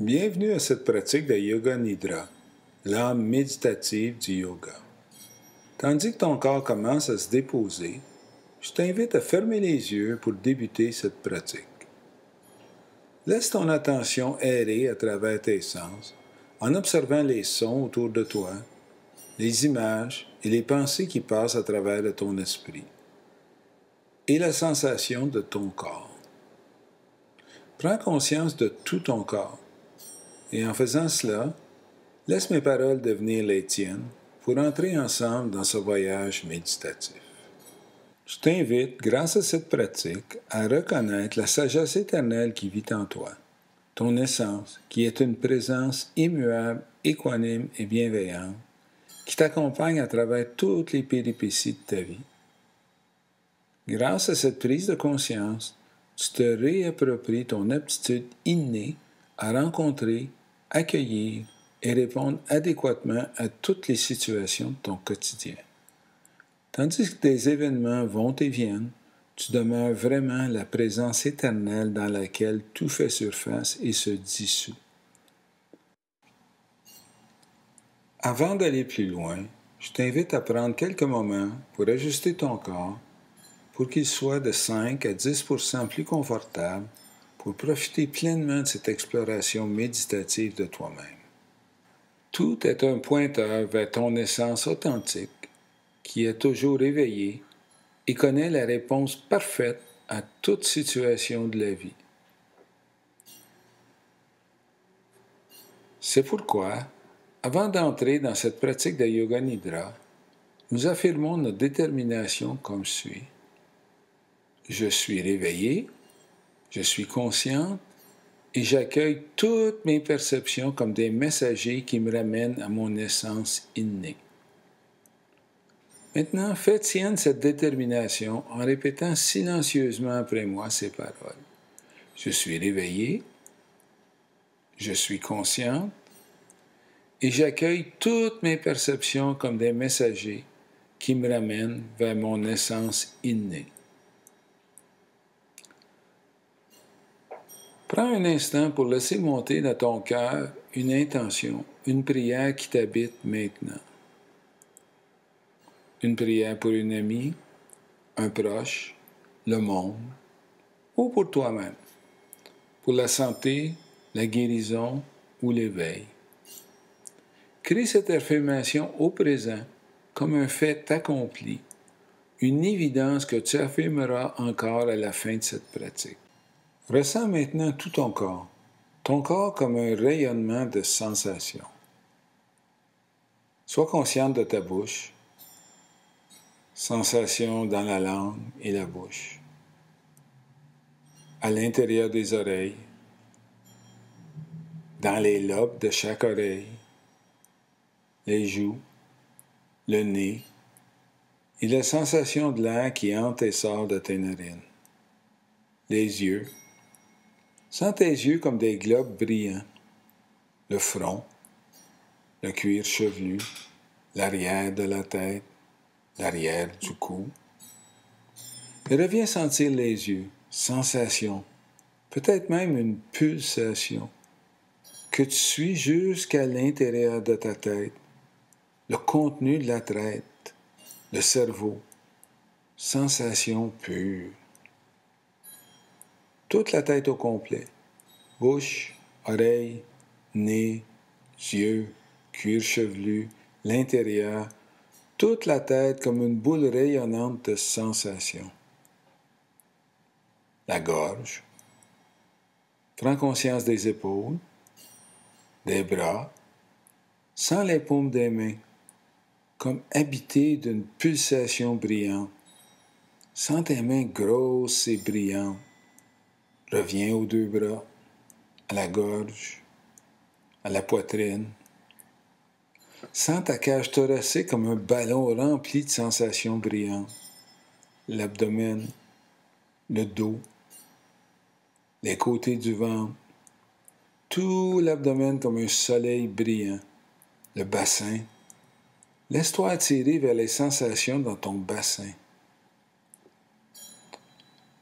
Bienvenue à cette pratique de Yoga Nidra, l'âme méditative du yoga. Tandis que ton corps commence à se déposer, je t'invite à fermer les yeux pour débuter cette pratique. Laisse ton attention errer à travers tes sens en observant les sons autour de toi, les images et les pensées qui passent à travers de ton esprit et la sensation de ton corps. Prends conscience de tout ton corps. Et en faisant cela, laisse mes paroles devenir les tiennes pour entrer ensemble dans ce voyage méditatif. Je t'invite, grâce à cette pratique, à reconnaître la sagesse éternelle qui vit en toi, ton essence, qui est une présence immuable, équanime et bienveillante, qui t'accompagne à travers toutes les péripéties de ta vie. Grâce à cette prise de conscience, tu te réappropries ton aptitude innée à rencontrer, accueillir et répondre adéquatement à toutes les situations de ton quotidien. Tandis que des événements vont et viennent, tu demeures vraiment la présence éternelle dans laquelle tout fait surface et se dissout. Avant d'aller plus loin, je t'invite à prendre quelques moments pour ajuster ton corps pour qu'il soit de 5 à 10% plus confortable pour profiter pleinement de cette exploration méditative de toi-même. Tout est un pointeur vers ton essence authentique qui est toujours éveillée et connaît la réponse parfaite à toute situation de la vie. C'est pourquoi, avant d'entrer dans cette pratique de Yoga Nidra, nous affirmons notre détermination comme suit. Je suis réveillé, je suis consciente et j'accueille toutes mes perceptions comme des messagers qui me ramènent à mon essence innée. Maintenant, fais tienne cette détermination en répétant silencieusement après moi ces paroles. Je suis réveillé, je suis consciente et j'accueille toutes mes perceptions comme des messagers qui me ramènent vers mon essence innée. Prends un instant pour laisser monter dans ton cœur une intention, une prière qui t'habite maintenant. Une prière pour une amie, un proche, le monde, ou pour toi-même, pour la santé, la guérison ou l'éveil. Crée cette affirmation au présent comme un fait accompli, une évidence que tu affirmeras encore à la fin de cette pratique. Ressens maintenant tout ton corps comme un rayonnement de sensations. Sois consciente de ta bouche, sensations dans la langue et la bouche, à l'intérieur des oreilles, dans les lobes de chaque oreille, les joues, le nez et la sensation de l'air qui entre et sort de tes narines. Les yeux. Sens tes yeux comme des globes brillants. Le front, le cuir chevelu, l'arrière de la tête, l'arrière du cou. Et reviens sentir les yeux, sensations, peut-être même une pulsation, que tu suis jusqu'à l'intérieur de ta tête, le contenu de la tête, le cerveau, sensation pure. Toute la tête au complet, bouche, oreille, nez, yeux, cuir chevelu, l'intérieur, toute la tête comme une boule rayonnante de sensations. La gorge. Prends conscience des épaules, des bras, sens les paumes des mains, comme habitées d'une pulsation brillante. Sens tes mains grosses et brillantes. Reviens aux deux bras, à la gorge, à la poitrine. Sens ta cage thoracique comme un ballon rempli de sensations brillantes. L'abdomen, le dos, les côtés du ventre, tout l'abdomen comme un soleil brillant. Le bassin. Laisse-toi attirer vers les sensations dans ton bassin.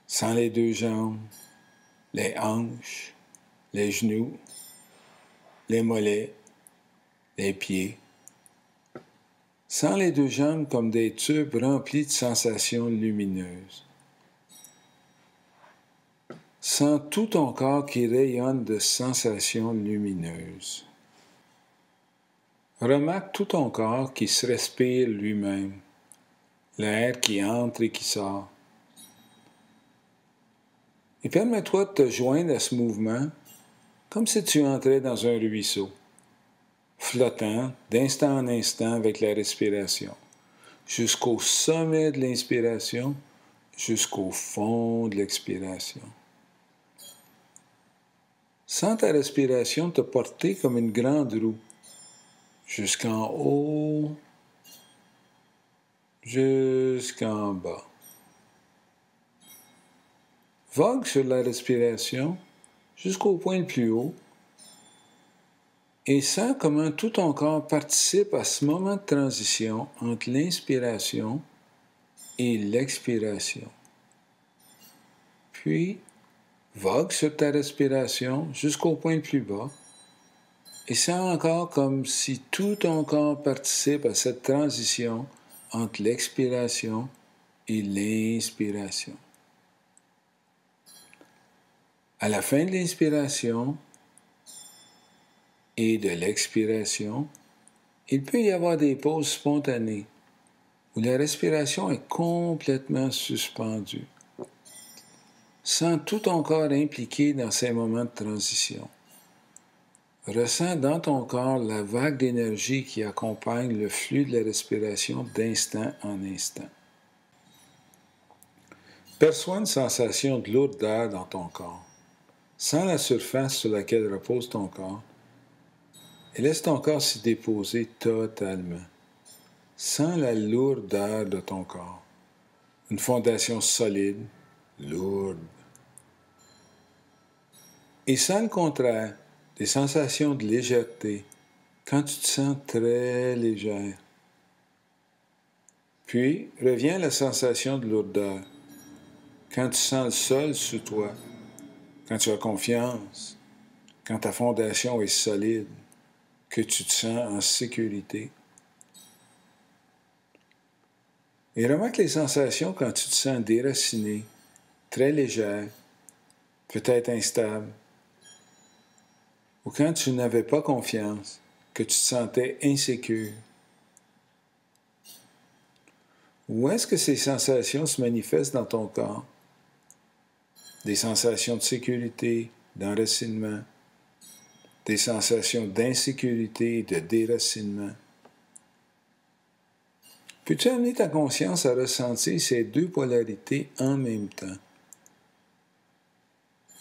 Sens les deux jambes, les hanches, les genoux, les mollets, les pieds. Sens les deux jambes comme des tubes remplis de sensations lumineuses. Sens tout ton corps qui rayonne de sensations lumineuses. Remarque tout ton corps qui se respire lui-même, l'air qui entre et qui sort. Et permets-toi de te joindre à ce mouvement comme si tu entrais dans un ruisseau, flottant d'instant en instant avec la respiration, jusqu'au sommet de l'inspiration, jusqu'au fond de l'expiration. Sens ta respiration te porter comme une grande roue, jusqu'en haut, jusqu'en bas. Vogue sur la respiration jusqu'au point le plus haut et sens comment tout ton corps participe à ce moment de transition entre l'inspiration et l'expiration. Puis, vogue sur ta respiration jusqu'au point le plus bas et sens encore comme si tout ton corps participe à cette transition entre l'expiration et l'inspiration. À la fin de l'inspiration et de l'expiration, il peut y avoir des pauses spontanées où la respiration est complètement suspendue. Sens tout ton corps impliqué dans ces moments de transition. Ressens dans ton corps la vague d'énergie qui accompagne le flux de la respiration d'instant en instant. Perçois une sensation de lourdeur dans ton corps. Sens la surface sur laquelle repose ton corps et laisse ton corps s'y déposer totalement. Sens la lourdeur de ton corps. Une fondation solide, lourde. Et sens le contraire, des sensations de légèreté, quand tu te sens très légère. Puis, reviens à la sensation de lourdeur, quand tu sens le sol sous toi, quand tu as confiance, quand ta fondation est solide, que tu te sens en sécurité. Et remarque les sensations quand tu te sens déraciné, très légère, peut-être instable, ou quand tu n'avais pas confiance, que tu te sentais insécure. Où est-ce que ces sensations se manifestent dans ton corps? Des sensations de sécurité, d'enracinement, des sensations d'insécurité et de déracinement. Peux-tu amener ta conscience à ressentir ces deux polarités en même temps?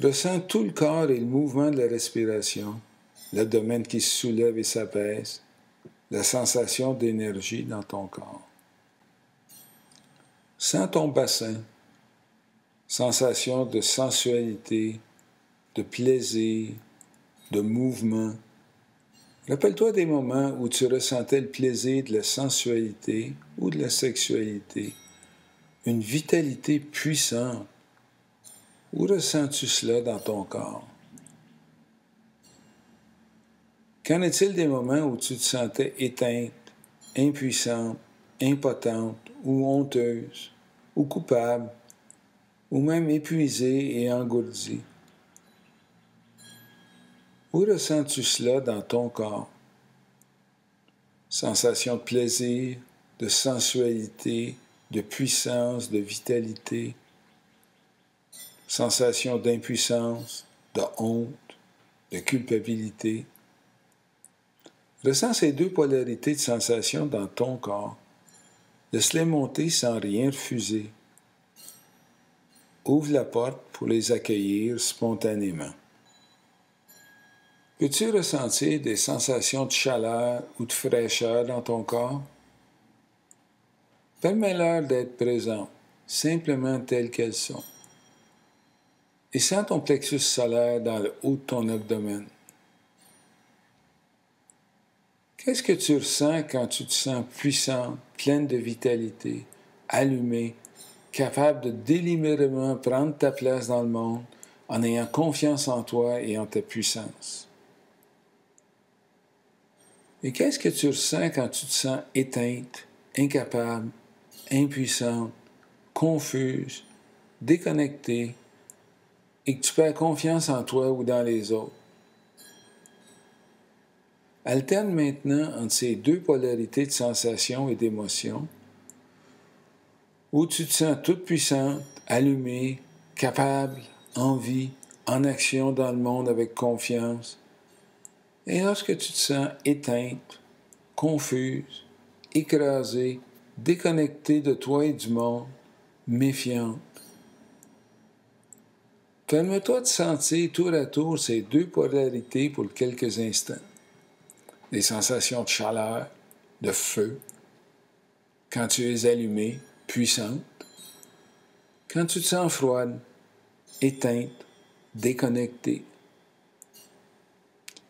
Ressens tout le corps et le mouvement de la respiration, l'abdomen qui se soulève et s'abaisse, la sensation d'énergie dans ton corps. Sens ton bassin, sensation de sensualité, de plaisir, de mouvement. Rappelle-toi des moments où tu ressentais le plaisir de la sensualité ou de la sexualité, une vitalité puissante. Où ressens-tu cela dans ton corps? Qu'en est-il des moments où tu te sentais éteinte, impuissante, impotente ou honteuse, ou coupable, ou même épuisée et engourdie? Où ressens-tu cela dans ton corps? Sensation de plaisir, de sensualité, de puissance, de vitalité. Sensation d'impuissance, de honte, de culpabilité. Ressens ces deux polarités de sensations dans ton corps. Laisse-les monter sans rien refuser. Ouvre la porte pour les accueillir spontanément. Peux-tu ressentir des sensations de chaleur ou de fraîcheur dans ton corps? Permets-leur d'être présentes, simplement telles qu'elles sont. Et sens ton plexus solaire dans le haut de ton abdomen. Qu'est-ce que tu ressens quand tu te sens puissante, pleine de vitalité, allumée, capable de délibérément prendre ta place dans le monde en ayant confiance en toi et en ta puissance? Et qu'est-ce que tu ressens quand tu te sens éteinte, incapable, impuissante, confuse, déconnectée et que tu perds confiance en toi ou dans les autres? Alterne maintenant entre ces deux polarités de sensations et d'émotions où tu te sens toute puissante, allumée, capable, en vie, en action dans le monde avec confiance. Et lorsque tu te sens éteinte, confuse, écrasée, déconnectée de toi et du monde, méfiante. Permets-toi de sentir tour à tour ces deux polarités pour quelques instants. Des sensations de chaleur, de feu, quand tu es allumée, puissante, quand tu te sens froide, éteinte, déconnectée.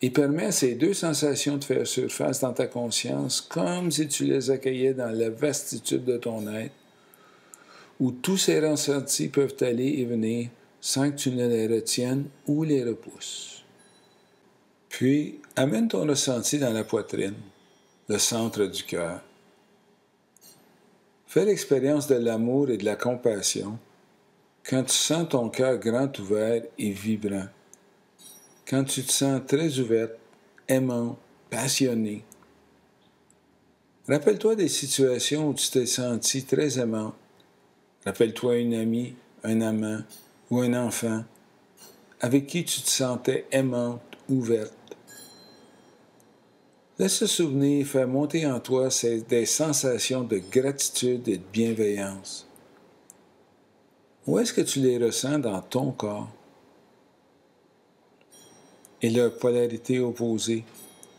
Et permets à ces deux sensations de faire surface dans ta conscience comme si tu les accueillais dans la vastitude de ton être, où tous ces ressentis peuvent aller et venir sans que tu ne les retiennes ou les repousses. Puis, amène ton ressenti dans la poitrine, le centre du cœur. Fais l'expérience de l'amour et de la compassion quand tu sens ton cœur grand ouvert et vibrant. Quand tu te sens très ouverte, aimante, passionnée. Rappelle-toi des situations où tu t'es sentie très aimante. Rappelle-toi une amie, un amant ou un enfant avec qui tu te sentais aimante, ouverte. Laisse ce souvenir faire monter en toi des sensations de gratitude et de bienveillance. Où est-ce que tu les ressens dans ton corps? Et leur polarité opposée,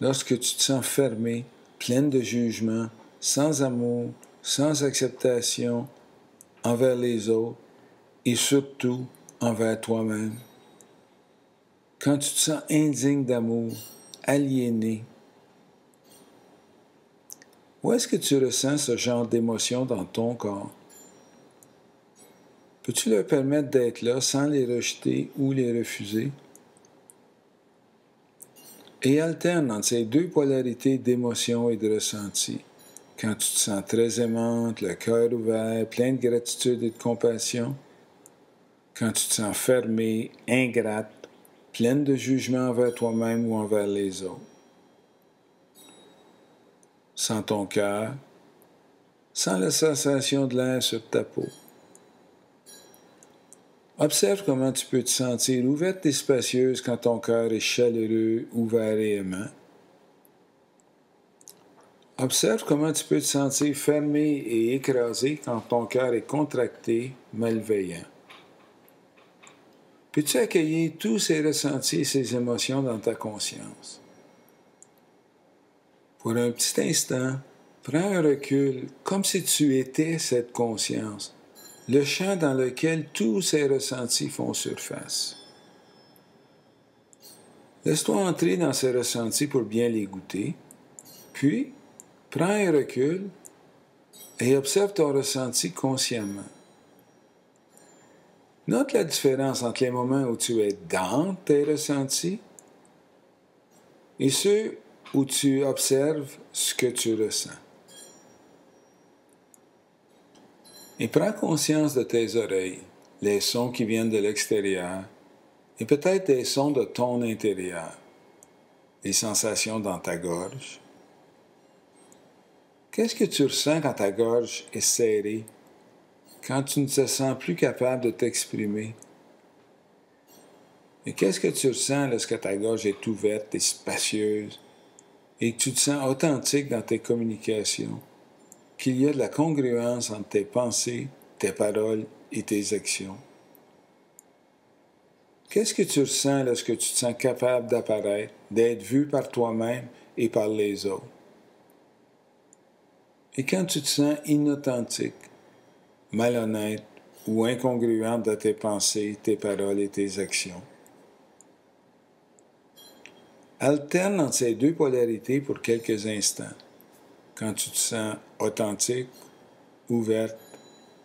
lorsque tu te sens fermée, pleine de jugement, sans amour, sans acceptation envers les autres et surtout envers toi-même. Quand tu te sens indigne d'amour, aliéné, où est-ce que tu ressens ce genre d'émotions dans ton corps? Peux-tu leur permettre d'être là sans les rejeter ou les refuser? Et alterne entre ces deux polarités d'émotions et de ressentis. Quand tu te sens très aimante, le cœur ouvert, plein de gratitude et de compassion. Quand tu te sens fermée, ingrate, pleine de jugement envers toi-même ou envers les autres. Sens ton cœur, sens la sensation de l'air sur ta peau. Observe comment tu peux te sentir ouverte et spacieuse quand ton cœur est chaleureux, ouvert et aimant. Observe comment tu peux te sentir fermé et écrasé quand ton cœur est contracté, malveillant. Peux-tu accueillir tous ces ressentis et ces émotions dans ta conscience? Pour un petit instant, prends un recul comme si tu étais cette conscience, le champ dans lequel tous ces ressentis font surface. Laisse-toi entrer dans ces ressentis pour bien les goûter, puis prends un recul et observe ton ressenti consciemment. Note la différence entre les moments où tu es dans tes ressentis et ceux où tu observes ce que tu ressens. Et prends conscience de tes oreilles, les sons qui viennent de l'extérieur et peut-être des sons de ton intérieur, les sensations dans ta gorge. Qu'est-ce que tu ressens quand ta gorge est serrée, quand tu ne te sens plus capable de t'exprimer? Et qu'est-ce que tu ressens lorsque ta gorge est ouverte et spacieuse et que tu te sens authentique dans tes communications, qu'il y a de la congruence entre tes pensées, tes paroles et tes actions? Qu'est-ce que tu ressens lorsque tu te sens capable d'apparaître, d'être vu par toi-même et par les autres? Et quand tu te sens inauthentique, malhonnête ou incongruente dans tes pensées, tes paroles et tes actions? Alterne entre ces deux polarités pour quelques instants. Quand tu te sens authentique, ouverte,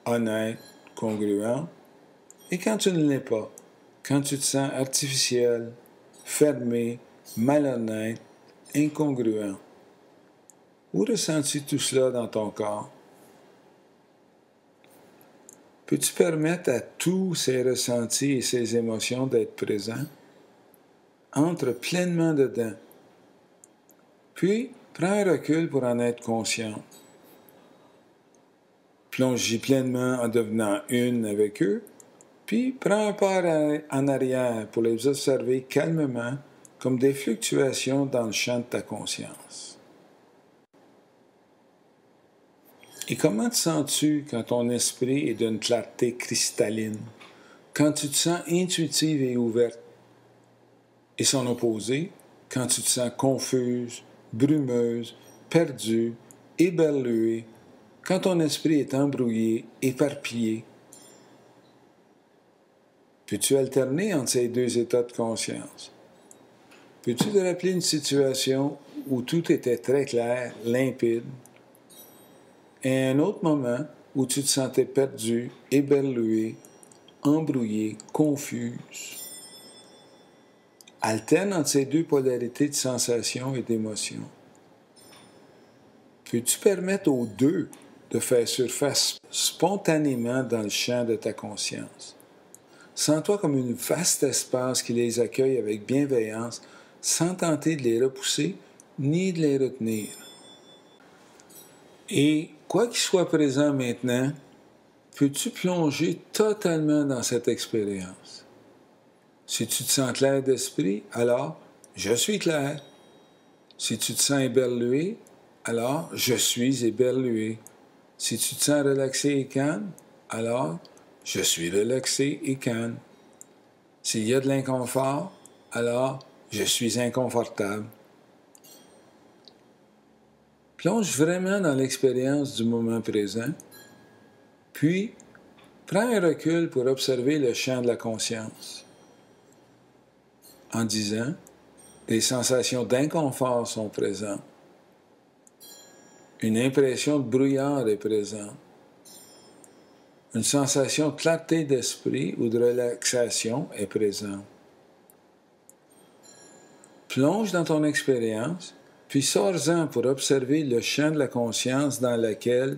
honnête, congruente, et quand tu ne l'es pas, quand tu te sens artificielle, fermée, malhonnête, incongruente. Où ressens-tu tout cela dans ton corps? Peux-tu permettre à tous ces ressentis et ces émotions d'être présents? Entre pleinement dedans. Puis, prends un recul pour en être conscient. Plonge-y pleinement en devenant une avec eux, puis prends un pas en arrière pour les observer calmement comme des fluctuations dans le champ de ta conscience. Et comment te sens-tu quand ton esprit est d'une clarté cristalline, quand tu te sens intuitive et ouverte? Et son opposé, quand tu te sens confuse, brumeuse, perdue, éberluée, quand ton esprit est embrouillé, éparpillé? Peux-tu alterner entre ces deux états de conscience? Peux-tu te rappeler une situation où tout était très clair, limpide, et un autre moment où tu te sentais perdu, éberlué, embrouillé, confuse? Alterne entre ces deux polarités de sensations et d'émotions. Peux-tu permettre aux deux de faire surface spontanément dans le champ de ta conscience? Sens-toi comme un vaste espace qui les accueille avec bienveillance, sans tenter de les repousser ni de les retenir. Et, quoi qu'il soit présent maintenant, peux-tu plonger totalement dans cette expérience? Si tu te sens clair d'esprit, alors je suis clair. Si tu te sens éberlué, alors je suis éberlué. Si tu te sens relaxé et calme, alors je suis relaxé et calme. S'il y a de l'inconfort, alors je suis inconfortable. Plonge vraiment dans l'expérience du moment présent, puis prends un recul pour observer le champ de la conscience. En disant, des sensations d'inconfort sont présentes. Une impression de brouillard est présente. Une sensation de clarté d'esprit ou de relaxation est présente. Plonge dans ton expérience, puis sors-en pour observer le champ de la conscience dans lequel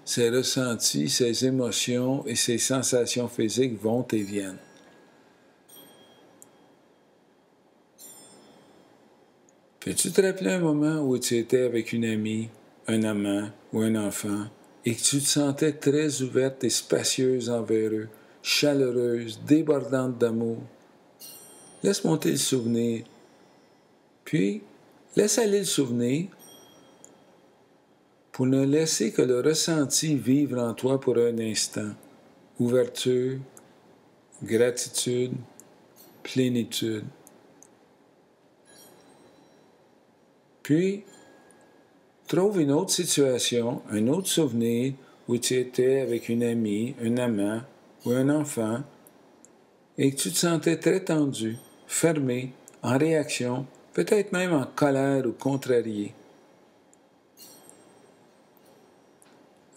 ces ressentis, ces émotions et ces sensations physiques vont et viennent. Peux-tu te rappeler un moment où tu étais avec une amie, un amant ou un enfant et que tu te sentais très ouverte et spacieuse envers eux, chaleureuse, débordante d'amour? Laisse monter le souvenir. Puis, laisse aller le souvenir pour ne laisser que le ressenti vivre en toi pour un instant. Ouverture, gratitude, plénitude. Puis, trouve une autre situation, un autre souvenir où tu étais avec une amie, un amant ou un enfant et que tu te sentais très tendu, fermé, en réaction, peut-être même en colère ou contrarié.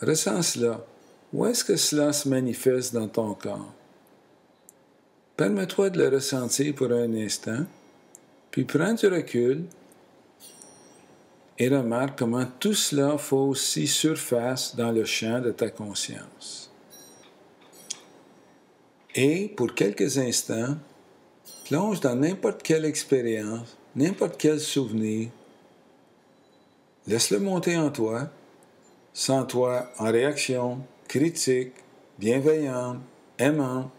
Ressens cela. Où est-ce que cela se manifeste dans ton corps? Permets-toi de le ressentir pour un instant, puis prends du recul et remarque comment tout cela fait aussi surface dans le champ de ta conscience. Et, pour quelques instants, plonge dans n'importe quelle expérience, n'importe quel souvenir. Laisse-le monter en toi. Sens-toi en réaction, critique, bienveillante, aimante.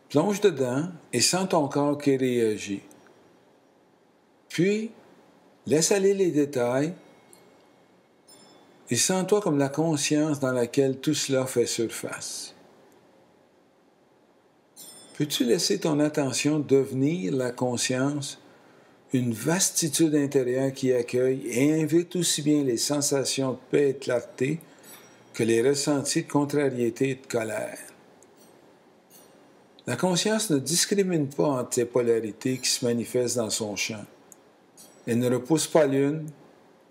Plonge dedans et sens ton corps qui réagit. Puis, laisse aller les détails et sens-toi comme la conscience dans laquelle tout cela fait surface. Peux-tu laisser ton attention devenir la conscience, une vastitude intérieure qui accueille et invite aussi bien les sensations de paix et de clarté que les ressentis de contrariété et de colère? La conscience ne discrimine pas entre ces polarités qui se manifestent dans son champ. Elle ne repousse pas l'une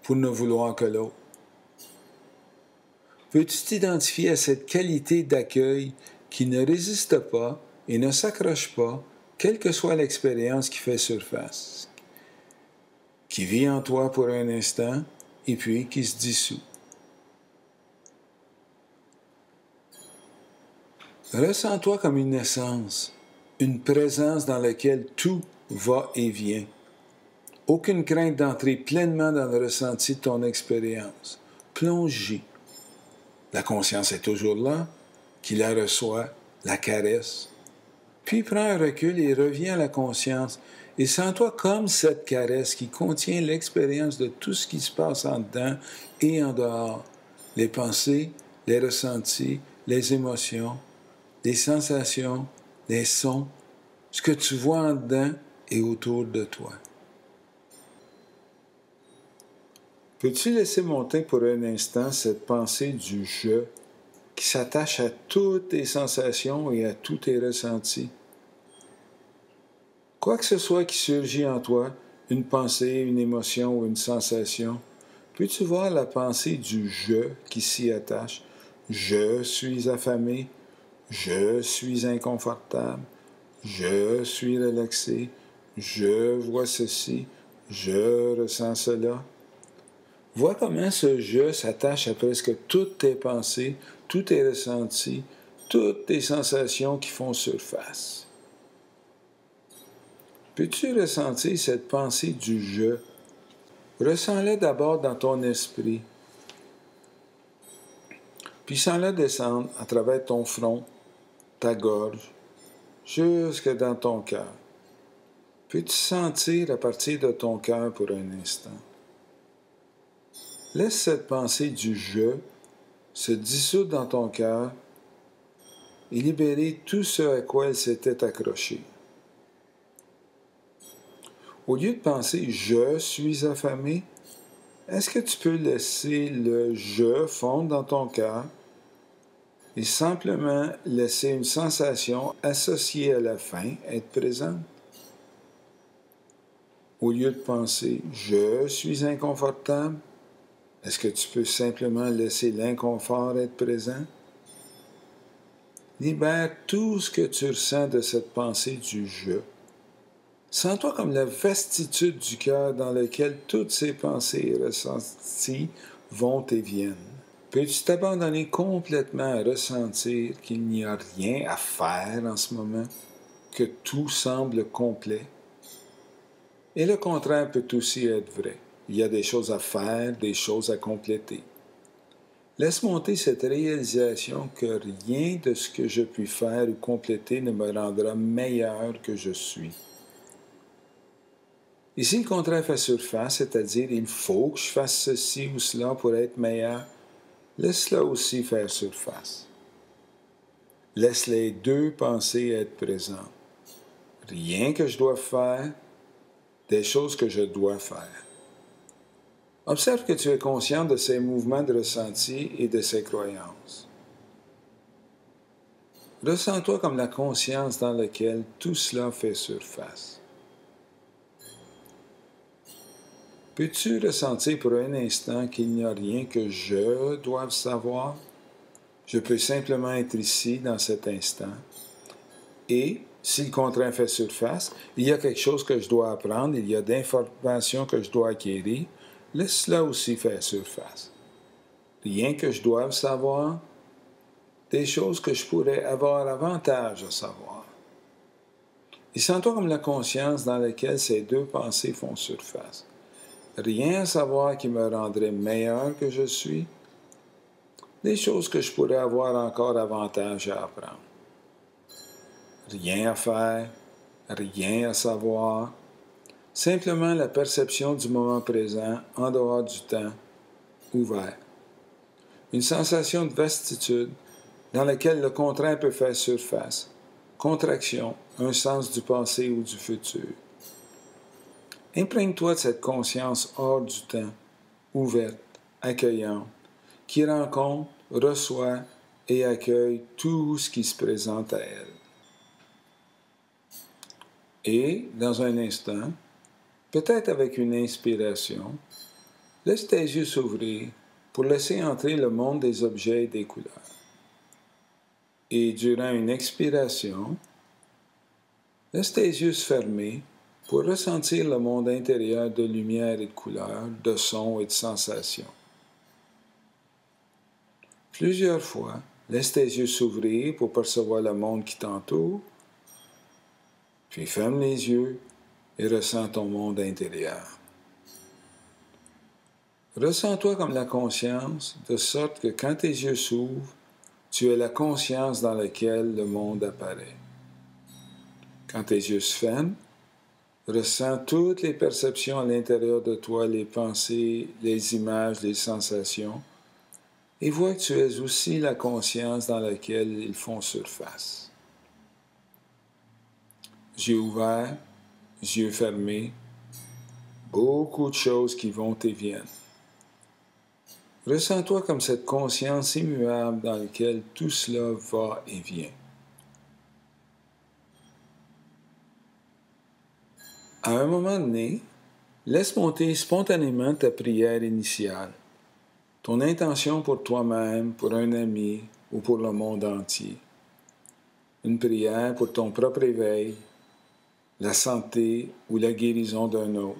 pour ne vouloir que l'autre. Peux-tu t'identifier à cette qualité d'accueil qui ne résiste pas et ne s'accroche pas, quelle que soit l'expérience qui fait surface, qui vit en toi pour un instant et puis qui se dissout. Ressens-toi comme une essence, une présence dans laquelle tout va et vient. Aucune crainte d'entrer pleinement dans le ressenti de ton expérience. Plonge-y. La conscience est toujours là, qui la reçoit, la caresse. Puis prends un recul et reviens à la conscience et sens-toi comme cette caresse qui contient l'expérience de tout ce qui se passe en dedans et en dehors. Les pensées, les ressentis, les émotions, les sensations, les sons, ce que tu vois en dedans et autour de toi. Peux-tu laisser monter pour un instant cette pensée du « je » qui s'attache à toutes tes sensations et à tous tes ressentis? Quoi que ce soit qui surgit en toi, une pensée, une émotion ou une sensation, peux-tu voir la pensée du « je » qui s'y attache? Je suis affamé, je suis inconfortable, je suis relaxé, je vois ceci, je ressens cela. Vois comment ce « je » s'attache à presque toutes tes pensées, tous tes ressentis, toutes tes sensations qui font surface. Peux-tu ressentir cette pensée du « je » Ressens-la d'abord dans ton esprit, puis sens-la descendre à travers ton front, ta gorge, jusque dans ton cœur. Peux-tu sentir à partir de ton cœur pour un instant? Laisse cette pensée du « je » se dissoudre dans ton cœur et libérer tout ce à quoi elle s'était accrochée. Au lieu de penser « je suis affamé », est-ce que tu peux laisser le « je » fondre dans ton cœur et simplement laisser une sensation associée à la faim être présente? Au lieu de penser « je suis inconfortable », est-ce que tu peux simplement laisser l'inconfort être présent? Libère tout ce que tu ressens de cette pensée du « je ». Sens-toi comme la vastitude du cœur dans lequel toutes ces pensées et ressentis vont et viennent. Peux-tu t'abandonner complètement à ressentir qu'il n'y a rien à faire en ce moment, que tout semble complet? Et le contraire peut aussi être vrai. Il y a des choses à faire, des choses à compléter. Laisse monter cette réalisation que rien de ce que je puis faire ou compléter ne me rendra meilleur que je suis. Et si le contraire fait surface, c'est-à-dire il faut que je fasse ceci ou cela pour être meilleur, laisse-la aussi faire surface. Laisse les deux pensées être présentes. Rien que je dois faire, des choses que je dois faire. Observe que tu es conscient de ces mouvements de ressenti et de ces croyances. Ressens-toi comme la conscience dans laquelle tout cela fait surface. Peux-tu ressentir pour un instant qu'il n'y a rien que je doive savoir? Je peux simplement être ici dans cet instant. Et, si le contraire fait surface, il y a quelque chose que je dois apprendre, il y a d'informations que je dois acquérir, laisse cela aussi faire surface. Rien que je doive savoir, des choses que je pourrais avoir avantage à savoir. Et sens-toi comme la conscience dans laquelle ces deux pensées font surface. Rien à savoir qui me rendrait meilleur que je suis, des choses que je pourrais avoir encore avantage à apprendre. Rien à faire, rien à savoir, simplement la perception du moment présent en dehors du temps, ouvert. Une sensation de vastitude dans laquelle le contraire peut faire surface, contraction, un sens du passé ou du futur. Imprègne-toi de cette conscience hors du temps, ouverte, accueillante, qui rencontre, reçoit et accueille tout ce qui se présente à elle. Et, dans un instant, peut-être avec une inspiration, laisse tes yeux s'ouvrir pour laisser entrer le monde des objets et des couleurs. Et durant une expiration, laisse tes yeux se fermer pour ressentir le monde intérieur de lumière et de couleurs, de sons et de sensations. Plusieurs fois, laisse tes yeux s'ouvrir pour percevoir le monde qui t'entoure, puis ferme les yeux et ressens ton monde intérieur. Ressens-toi comme la conscience, de sorte que quand tes yeux s'ouvrent, tu es la conscience dans laquelle le monde apparaît. Quand tes yeux se ferment, ressens toutes les perceptions à l'intérieur de toi, les pensées, les images, les sensations, et vois que tu es aussi la conscience dans laquelle ils font surface. Yeux ouverts, yeux fermés, beaucoup de choses qui vont et viennent. Ressens-toi comme cette conscience immuable dans laquelle tout cela va et vient. À un moment donné, laisse monter spontanément ta prière initiale, ton intention pour toi-même, pour un ami ou pour le monde entier. Une prière pour ton propre éveil, la santé ou la guérison d'un autre.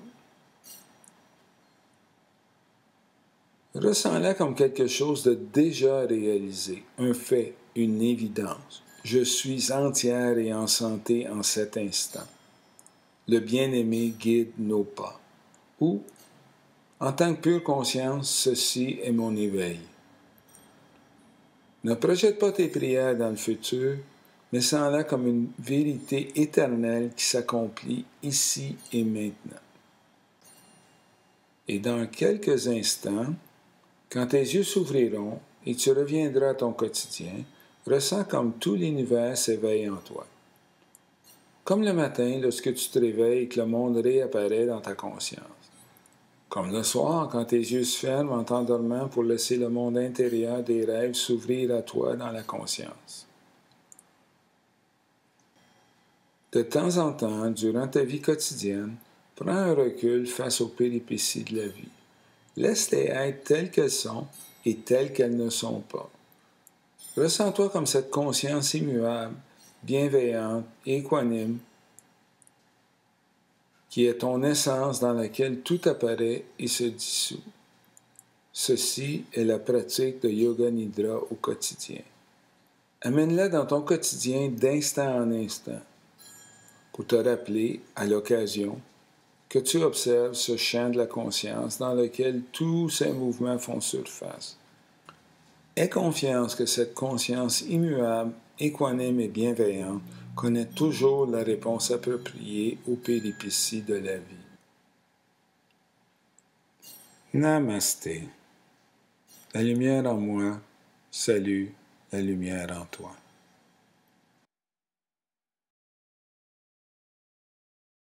Ressens-la comme quelque chose de déjà réalisé, un fait, une évidence. Je suis entière et en santé en cet instant. Le bien-aimé guide nos pas. Ou, en tant que pure conscience, ceci est mon éveil. Ne projette pas tes prières dans le futur, mais sens-la comme une vérité éternelle qui s'accomplit ici et maintenant. Et dans quelques instants, quand tes yeux s'ouvriront et tu reviendras à ton quotidien, ressens comme tout l'univers s'éveille en toi. Comme le matin, lorsque tu te réveilles et que le monde réapparaît dans ta conscience. Comme le soir, quand tes yeux se ferment en t'endormant pour laisser le monde intérieur des rêves s'ouvrir à toi dans la conscience. De temps en temps, durant ta vie quotidienne, prends un recul face aux péripéties de la vie. Laisse-les être telles qu'elles sont et telles qu'elles ne sont pas. Ressens-toi comme cette conscience immuable, bienveillante, équanime, qui est ton essence dans laquelle tout apparaît et se dissout. Ceci est la pratique de Yoga Nidra au quotidien. Amène-la dans ton quotidien d'instant en instant pour te rappeler, à l'occasion, que tu observes ce champ de la conscience dans lequel tous ces mouvements font surface. Aie confiance que cette conscience immuable, équanime et bienveillante connaît toujours la réponse appropriée aux péripéties de la vie. Namasté. La lumière en moi salue la lumière en toi.